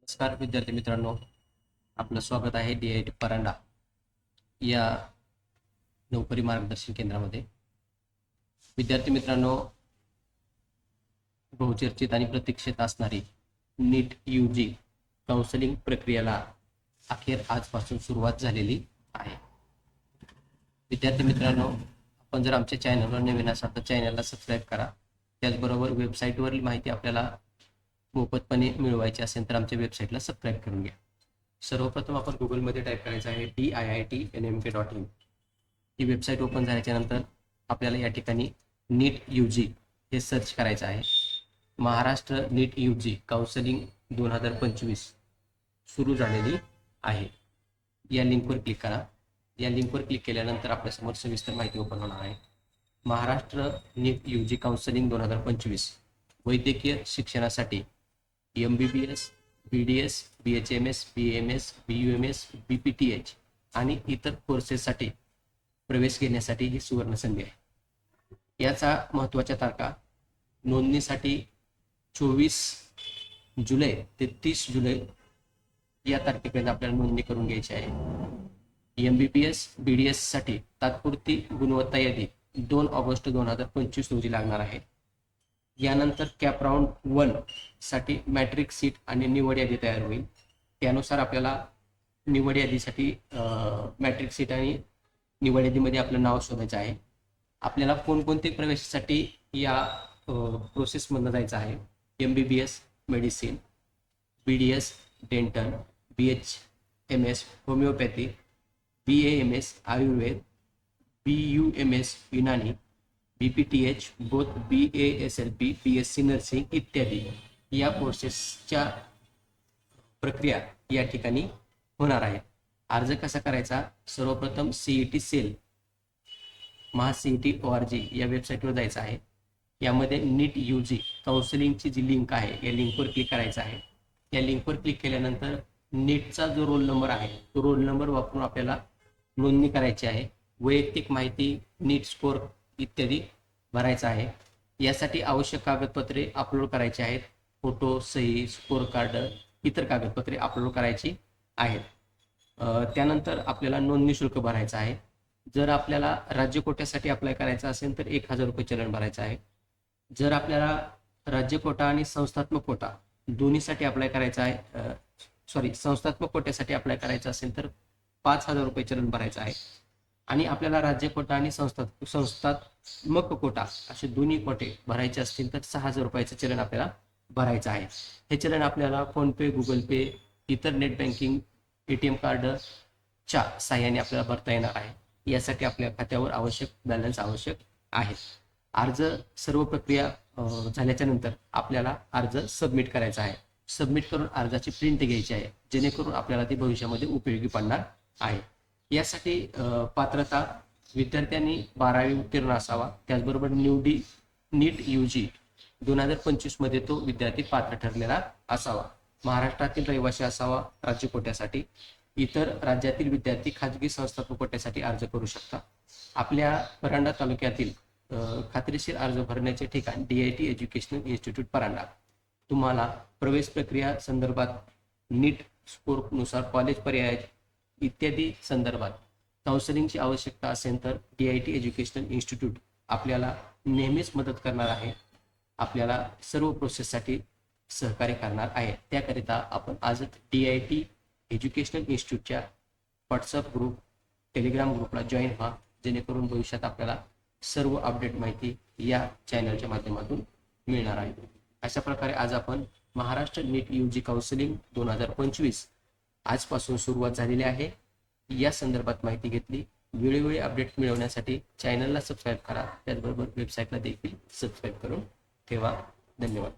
नमस्कार विद्यार्थी मित्रांनो, आपलं स्वागत आहे DIT परांडा या नोकरी मार्गदर्शन केंद्रामध्ये. विद्यार्थी मित्रांनो, बहुचर्चित आणि प्रतीक्षित असणारी नीट UG काउन्सिलिंग प्रक्रियेला अखेर आजपासून सुरुवात झालेली आहे. विद्यार्थी मित्रांनो, आपण जर आमच्या चॅनलवर नवीन असाल तर चॅनलला सबस्क्राईब करा. त्याचबरोबर वेबसाईटवरील माहिती आपल्याला मोफतपणे मिळवायची असेल तर आमच्या वेबसाईटला सबस्क्राईब करून घ्या. सर्वप्रथम आपण गुगलमध्ये टाईप करायचं आहे DIITNMK.in. ही वेबसाईट ओपन झाल्याच्यानंतर आपल्याला या ठिकाणी नीट UG हे सर्च करायचं आहे. महाराष्ट्र नीट UG काउन्सिलिंग 2025 सुरू झालेली आहे. या लिंकवर क्लिक करा. या लिंकवर क्लिक केल्यानंतर आपल्यासमोर सविस्तर माहिती ओपन होणार आहे. महाराष्ट्र नीट UG काउन्सिलिंग 2025 वैद्यकीय शिक्षणासाठी MBBS, BDS, BHMS, BAMS, BUMS, BPTH आणि इतर कोर्सेससाठी प्रवेश घेण्यासाठी ही सुवर्ण संधी आहे. याचा महत्त्वाच्या तारखा नोंदणीसाठी 24 जुलै ते 30 जुलै या तारखेपर्यंत आपल्याला नोंदणी करून घ्यायची आहे. MBBS, BDS साठी तात्पुरती गुणवत्ता यादी 2 ऑगस्ट 2025 रोजी लागणार आहे. यानंतर कॅप राऊंड 1 साठी मॅट्रिक सीट आणि निवड यादी तयार होईल. त्यानुसार आपल्याला निवड यादीसाठी मॅट्रिक सीट आणि निवड यादीमध्ये आपलं नाव शोधायचं आहे. आपल्याला कोणकोणते प्रवेशासाठी या प्रोसेसमधनं जायचं आहे. MBBS medicine, BDS dental, BHMS homeopathy, BAMS Ayurveda, BUMS Unani, BPTH both BASLP, BSc nursing इत्यादी या कोर्सेसच्या प्रक्रिया या ठिकाणी होणार आहे. अर्ज कसा करायचा? सर्वप्रथम CET सेल MahaCET.org या वेबसाईटवर जायचं आहे. यामध्ये नीट UG काउन्सिलिंगची जी लिंक आहे या लिंकवर क्लिक करायचं आहे. या लिंकवर क्लिक केल्यानंतर नीटचा जो रोल नंबर आहे तो रोल नंबर वापरून आपल्याला नोंदणी करायची आहे. वैयक्तिक माहिती, नीट स्कोर इत्यादी भरायचा आहे. यासाठी आवश्यक कागदपत्रे अपलोड करायची आहेत. फोटो, सही, स्कोर कार्ड, इतर कागदपत्रे अपलोड करायची आहेत. त्यानंतर आपल्याला नोंदणी शुल्क भरायचं आहे. जर आपल्याला राज्य कोट्यासाठी अप्लाय करायचं असेल तर 1000 रुपये चलन भरायचं आहे. जर आपल्याला राज्य कोटा आणि संस्थात्मक कोटा दोन्हीसाठी अप्लाय करायचं आहे, संस्थात्मक कोट्यासाठी अप्लाय करायचं असेल तर 5000 रुपये चलन भरायचं आहे. आणि आपल्याला राज्य कोटा आणि संस्थात्मक कोटा असे दोन्ही कोटे भरायचे असतील तर 6000 रुपयाचं चलन आपल्याला भरायचं आहे. हे चलन आपल्याला फोनपे, गुगल पे, इतर नेट बँकिंग, ATM कार्डच्या साहाय्याने आपल्याला भरता येणार आहे. यासाठी आपल्या खात्यावर आवश्यक बॅलन्स आवश्यक आहे. अर्ज सर्व प्रक्रिया झाल्याच्या नंतर आपल्याला अर्ज सबमिट करायचा आहे. सबमिट करून अर्जाची प्रिंट घ्यायची आहे जेणेकरून आपल्याला ती भविष्यामध्ये उपयोगी पडणार आहे. यासाठी पात्रता विद्यार्थ्यांनी 12वी उत्तीर्ण असावा. त्याचबरोबर नीट UG 2025 मध्ये तो विद्यार्थी पात्र ठरलेला असावा. महाराष्ट्रातील रहिवासी असावा. राज्य कोट्यासाठी इतर राज्यातील विद्यार्थी खाजगी संस्थात्मक कोट्यासाठी अर्ज करू शकतात. आपल्या परांडा तालुक्यातील खात्रीशीर अर्ज भरण्याचे ठिकाण DIT एज्युकेशनल इन्स्टिट्यूट परांडा. तुम्हाला प्रवेश प्रक्रिया संदर्भात, नीट स्कोरनुसार कॉलेज पर्याय इत्यादी संदर्भात काउन्सिलिंगची आवश्यकता असेल तर DIT एज्युकेशनल इन्स्टिट्यूट आपल्याला नेहमीच मदत करणार आहे. आपल्याला सर्व प्रोसेससाठी सहकार्य करणार आहे. त्याकरिता आपण आजच DIT एज्युकेशनल इन्स्टिट्यूटच्या व्हॉट्सअप ग्रुप, टेलिग्राम ग्रुपला जॉईन व्हा जेणेकरून भविष्यात आपल्याला सर्व अपडेट माहिती या चॅनलच्या माध्यमातून मिळणार आहे. अशा प्रकारे आज आपण महाराष्ट्र नीट UG काउन्सिलिंग 2025 आजपासून सुरुवात झालेली आहे या संदर्भात माहिती घेतली. वेळोवेळी अपडेट मिळवण्यासाठी चॅनलला सबस्क्राईब करा. त्याचबरोबर वेबसाईटला देखील सबस्क्राईब करून ठेवा. धन्यवाद.